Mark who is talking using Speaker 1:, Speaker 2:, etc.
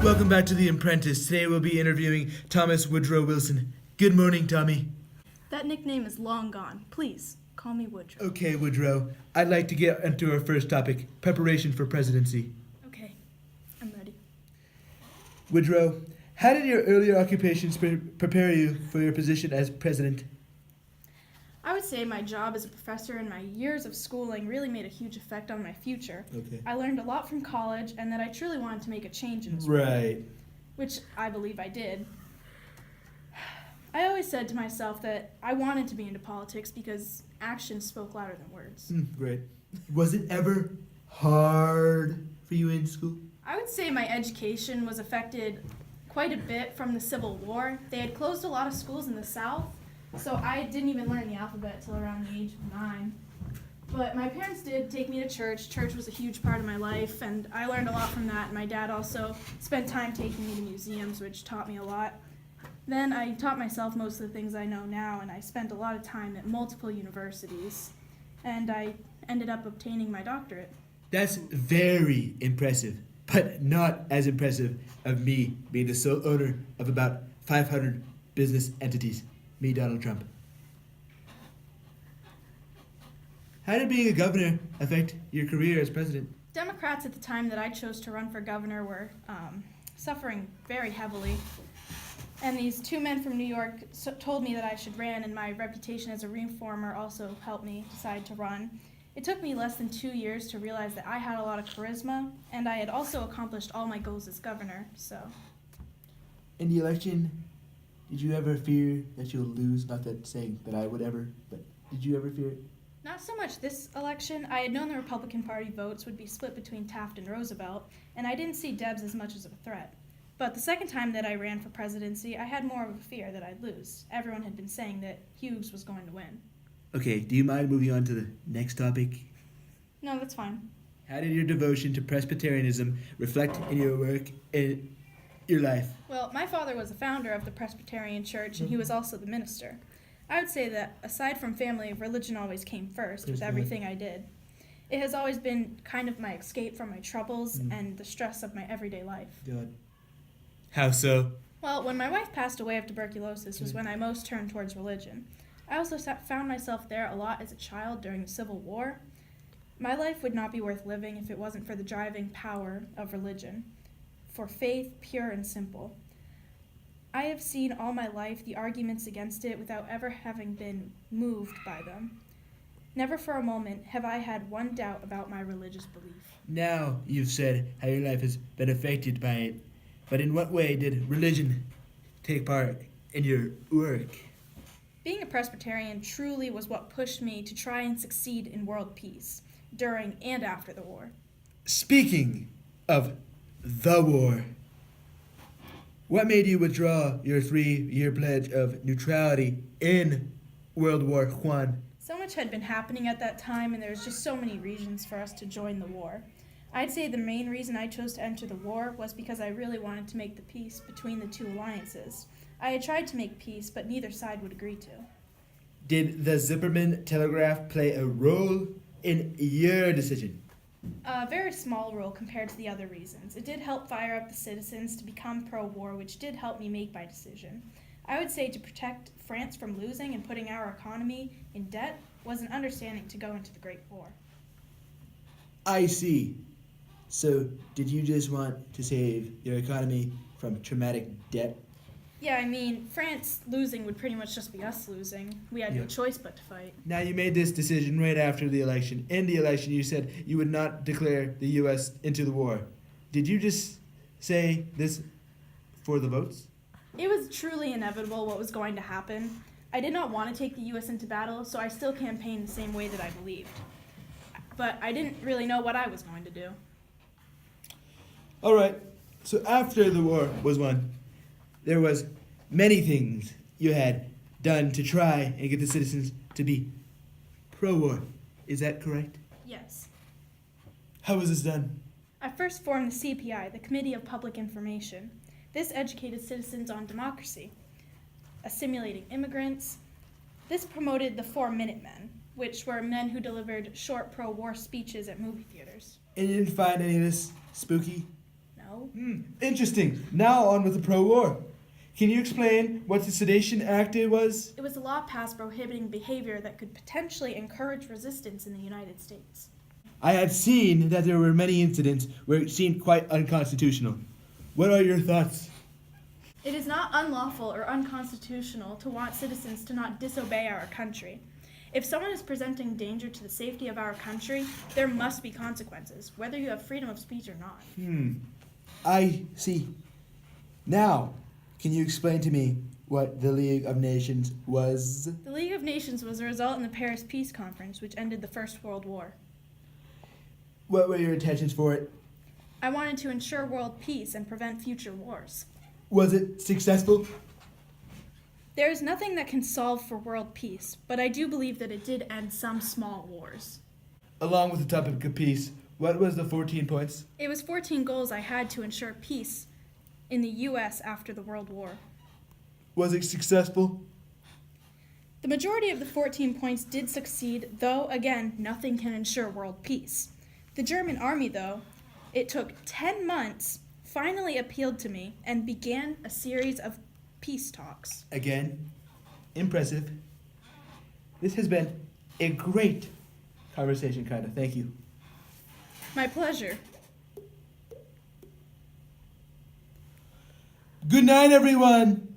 Speaker 1: Welcome back to The Apprentice. Today we'll be interviewing Thomas Woodrow Wilson. Good morning, Tommy.
Speaker 2: That nickname is long gone. Please, call me Woodrow.
Speaker 1: Okay, Woodrow. I'd like to get into our first topic, preparation for presidency.
Speaker 2: Okay, I'm ready.
Speaker 1: Woodrow, how did your earlier occupations prepare you for your position as president?
Speaker 2: I would say my job as a professor and my years of schooling really made a huge effect on my future.
Speaker 1: Okay.
Speaker 2: I learned a lot from college and that I truly wanted to make a change in this world,
Speaker 1: Right.
Speaker 2: which I believe I did. I always said to myself that I wanted to be into politics because actions spoke louder than words.
Speaker 1: Great. Was it ever hard for you in school?
Speaker 2: I would say my education was affected quite a bit from the Civil War. They had closed a lot of schools in the South, so I didn't even learn the alphabet till around the age of 9. But my parents did take me to church. Church was a huge part of my life, and I learned a lot from that. My dad also spent time taking me to museums, which taught me a lot. Then I taught myself most of the things I know now, and I spent a lot of time at multiple universities, and I ended up obtaining my doctorate.
Speaker 1: That's very impressive, but not as impressive of me being the sole owner of about 500 business entities. Me, Donald Trump. How did being a governor affect your career as president?
Speaker 2: Democrats at the time that I chose to run for governor were suffering very heavily. And these two men from New York told me that I should run, and my reputation as a reformer also helped me decide to run. It took me less than 2 years to realize that I had a lot of charisma, and I had also accomplished all my goals as governor, so.
Speaker 1: In the election, did you ever fear that you'll lose? Not that saying that I would ever, but did you ever fear it?
Speaker 2: Not so much this election. I had known the Republican Party votes would be split between Taft and Roosevelt, and I didn't see Debs as much as a threat. But the second time that I ran for presidency, I had more of a fear that I'd lose. Everyone had been saying that Hughes was going to win.
Speaker 1: Okay, do you mind moving on to the next topic?
Speaker 2: No, that's fine.
Speaker 1: How did your devotion to Presbyterianism reflect in your work in your life?
Speaker 2: Well, my father was the founder of the Presbyterian Church, and he was also the minister. I would say that, aside from family, religion always came first with everything I did. It has always been kind of my escape from my troubles and the stress of my everyday life.
Speaker 1: Good. How so?
Speaker 2: Well, when my wife passed away of tuberculosis was when I most turned towards religion. I also found myself there a lot as a child during the Civil War. My life would not be worth living if it wasn't for the driving power of religion, for faith pure and simple. I have seen all my life the arguments against it without ever having been moved by them. Never for a moment have I had one doubt about my religious belief.
Speaker 1: Now you've said how your life has been affected by it, but in what way did religion take part in your work?
Speaker 2: Being a Presbyterian truly was what pushed me to try and succeed in world peace during and after the war.
Speaker 1: Speaking of the war, what made you withdraw your 3-year pledge of neutrality in World War I?
Speaker 2: So much had been happening at that time, and there was just so many reasons for us to join the war. I'd say the main reason I chose to enter the war was because I really wanted to make the peace between the two alliances. I had tried to make peace, but neither side would agree to.
Speaker 1: Did the Zipperman Telegraph play a role in your decision?
Speaker 2: A very small role compared to the other reasons. It did help fire up the citizens to become pro-war, which did help me make my decision. I would say to protect France from losing and putting our economy in debt was an understanding to go into the Great War.
Speaker 1: I see. So, did you just want to save your economy from traumatic debt?
Speaker 2: Yeah, I mean, France losing would pretty much just be us losing. We had no choice but to fight.
Speaker 1: Now, you made this decision right after the election. In the election, you said you would not declare the U.S. into the war. Did you just say this for the votes?
Speaker 2: It was truly inevitable what was going to happen. I did not want to take the U.S. into battle, so I still campaigned the same way that I believed. But I didn't really know what I was going to do.
Speaker 1: All right. So after the war was won, there was many things you had done to try and get the citizens to be pro-war. Is that correct?
Speaker 2: Yes.
Speaker 1: How was this done?
Speaker 2: I first formed the CPI, the Committee of Public Information. This educated citizens on democracy, assimilating immigrants. This promoted the 4 Minutemen, which were men who delivered short pro-war speeches at movie theaters.
Speaker 1: And you didn't find any of this spooky?
Speaker 2: No, know.
Speaker 1: Interesting. Now on with the pro-war. Can you explain what the Sedition Act was?
Speaker 2: It was a law passed prohibiting behavior that could potentially encourage resistance in the United States.
Speaker 1: I had seen that there were many incidents where it seemed quite unconstitutional. What are your thoughts?
Speaker 2: It is not unlawful or unconstitutional to want citizens to not disobey our country. If someone is presenting danger to the safety of our country, there must be consequences, whether you have freedom of speech or not.
Speaker 1: I see. Now, can you explain to me what the League of Nations was?
Speaker 2: The League of Nations was a result in the Paris Peace Conference, which ended the First World War.
Speaker 1: What were your intentions for it?
Speaker 2: I wanted to ensure world peace and prevent future wars.
Speaker 1: Was it successful?
Speaker 2: There is nothing that can solve for world peace, but I do believe that it did end some small wars.
Speaker 1: Along with the topic of peace, what was the 14 points?
Speaker 2: It was 14 goals I had to ensure peace in the U.S. after the World War.
Speaker 1: Was it successful?
Speaker 2: The majority of the 14 points did succeed, though, again, nothing can ensure world peace. The German army, though, it took 10 months, finally appealed to me and began a series of peace talks.
Speaker 1: Again, impressive. This has been a great conversation, kinda. Thank you.
Speaker 2: My pleasure.
Speaker 1: Good night, everyone.